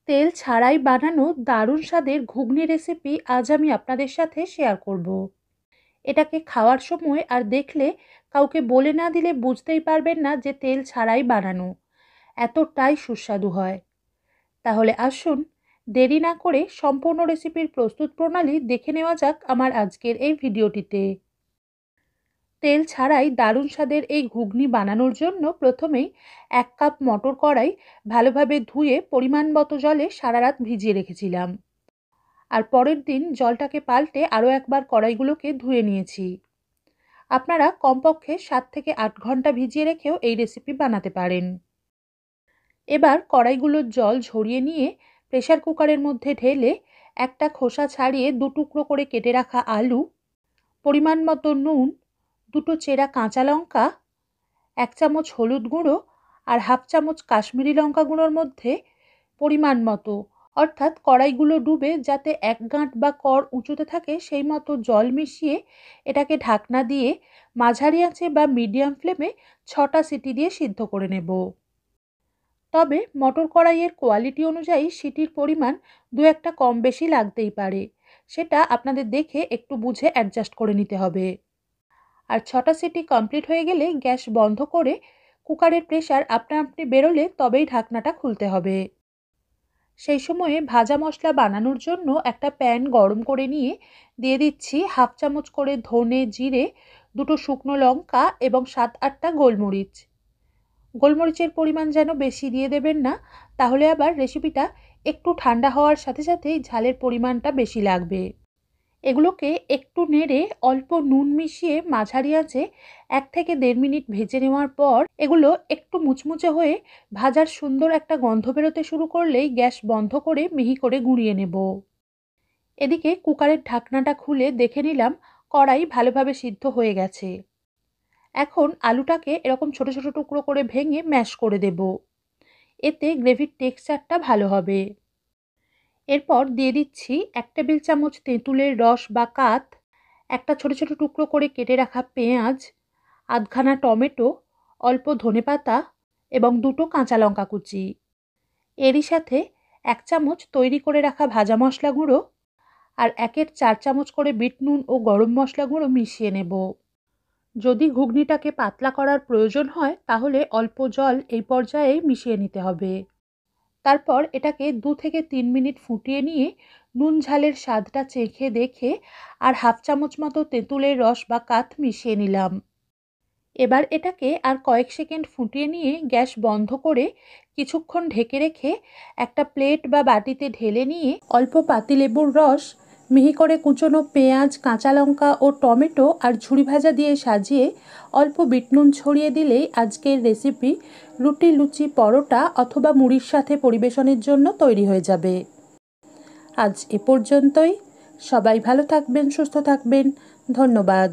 তেল ছাড়াই বানানো দারুণ স্বাদের ঘুগনি রেসিপি আজ আমি আপনাদের সাথে শেয়ার করব। এটাকে খাওয়ার সময় আর দেখলে কাউকে বলে না দিলে বুঝতেই পারবেন না যে তেল ছাড়াই বানানো। এতটাই সুস্বাদু হয়। তাহলে আসুন দেরি না করে সম্পূর্ণ রেসিপির প্রস্তুত প্রণালী দেখে নেওয়া যাক আমার আজকের এই ভিডিওটিতে। তেল ছাড়াই দারুণ স্বাদের এই ঘুগনি বানানোর জন্য প্রথমেই 1 কাপ মটর কড়াই ভালোভাবে ধুয়ে পরিমাণ মতো জলে সারা রাত ভিজিয়ে রেখেছিলাম। আর পরের দিন জলটাকে পাল্টে আরও একবার কড়াইগুলোকে ধুয়ে নিয়েছি। আপনারা কমপক্ষে 7 থেকে 8 ঘন্টা ভিজিয়ে রেখেও এই রেসিপি বানাতে পারেন। এবার কড়াইগুলোর জল ঝরিয়ে নিয়ে প্রেসার কুকারের মধ্যে ঢেলে একটা খোসা ছাড়িয়ে 2 টুকরো করে কেটে রাখা আলু, পরিমাণ মতো নুন, 2টো চেরা কাঁচা লঙ্কা, 1 চামচ হলুদ গুঁড়ো আর 1/2 চামচ কাশ্মীরি লঙ্কা গুঁড়োর মধ্যে পরিমাণ মতো, অর্থাৎ কড়াইগুলো ডুবে যাতে 1 গাঁট বা কড় উঁচুতে থাকে সেই মতো জল মিশিয়ে এটাকে ঢাকনা দিয়ে মাঝারি আঁচে বা মিডিয়াম ফ্লেমে 6টা সিটি দিয়ে সিদ্ধ করে নেব। তবে মটর কড়াইয়ের কোয়ালিটি অনুযায়ী সিটির পরিমাণ 2-1টা কম বেশি লাগতেই পারে, সেটা আপনাদের দেখে একটু বুঝে অ্যাডজাস্ট করে নিতে হবে। আর 6টা সিটি কমপ্লিট হয়ে গেলে গ্যাস বন্ধ করে কুকারের প্রেসার আপনা আপনি বেরোলে তবেই ঢাকনাটা খুলতে হবে। সেই সময়ে ভাজা মশলা বানানোর জন্য একটা প্যান গরম করে নিয়ে দিয়ে দিচ্ছি 1/2 চামচ করে ধনে জিরে, 2টো শুকনো লঙ্কা এবং 7-8টা গোলমরিচ। গোলমরিচের পরিমাণ যেন বেশি দিয়ে দেবেন না, তাহলে আবার রেসিপিটা একটু ঠান্ডা হওয়ার সাথে সাথেই ঝালের পরিমাণটা বেশি লাগবে। এগুলোকে একটু নেড়ে অল্প নুন মিশিয়ে মাঝারি আঁচে 1 থেকে 1.5 মিনিট ভেজে নেওয়ার পর এগুলো একটু মুচমুচে হয়ে ভাজার সুন্দর একটা গন্ধ বেরোতে শুরু করলেই গ্যাস বন্ধ করে মিহি করে গুঁড়িয়ে নেব। এদিকে কুকারের ঢাকনাটা খুলে দেখে নিলাম কড়াই ভালোভাবে সিদ্ধ হয়ে গেছে। এখন আলুটাকে এরকম ছোট ছোট টুকরো করে ভেঙে ম্যাশ করে দেব। এতে গ্রেভির টেক্সচারটা ভালো হবে। এরপর দিয়ে দিচ্ছি 1 টেবিল চামচ তেঁতুলের রস বা কাত, একটা ছোট ছোট টুকরো করে কেটে রাখা পেঁয়াজ, আধখানা টমেটো, অল্প ধনেপাতা এবং 2টো কাঁচা লঙ্কা কুচি। এরই সাথে 1 চামচ তৈরি করে রাখা ভাজা মশলা গুঁড়ো আর 1/4 চামচ করে বিট নুন ও গরম মশলা গুঁড়ো মিশিয়ে নেব। যদি ঘুগনিটাকে পাতলা করার প্রয়োজন হয় তাহলে অল্প জল এই পর্যায়ে মিশিয়ে নিতে হবে। তারপর এটাকে 2 থেকে 3 মিনিট ফুটিয়ে নিয়ে নুন ঝালের স্বাদটা চেখে দেখে আর 1/2 চামচ মতো তেঁতুলের রস বা কাত মিশিয়ে নিলাম। এবার এটাকে আর কয়েক সেকেন্ড ফুটিয়ে নিয়ে গ্যাস বন্ধ করে কিছুক্ষণ ঢেকে রেখে একটা প্লেট বা বাটিতে ঢেলে নিয়ে অল্প পাতিলেবুর রস, মিহি করে কুচোনো পেঁয়াজ, কাঁচা লঙ্কা ও টমেটো আর ঝুরি ভাজা দিয়ে সাজিয়ে অল্প বিট নুন ছড়িয়ে দিলেই আজকের রেসিপি রুটি, লুচি, পরোটা অথবা মুড়ির সাথে পরিবেশনের জন্য তৈরি হয়ে যাবে। আজ এ পর্যন্তই। সবাই ভালো থাকবেন, সুস্থ থাকবেন। ধন্যবাদ।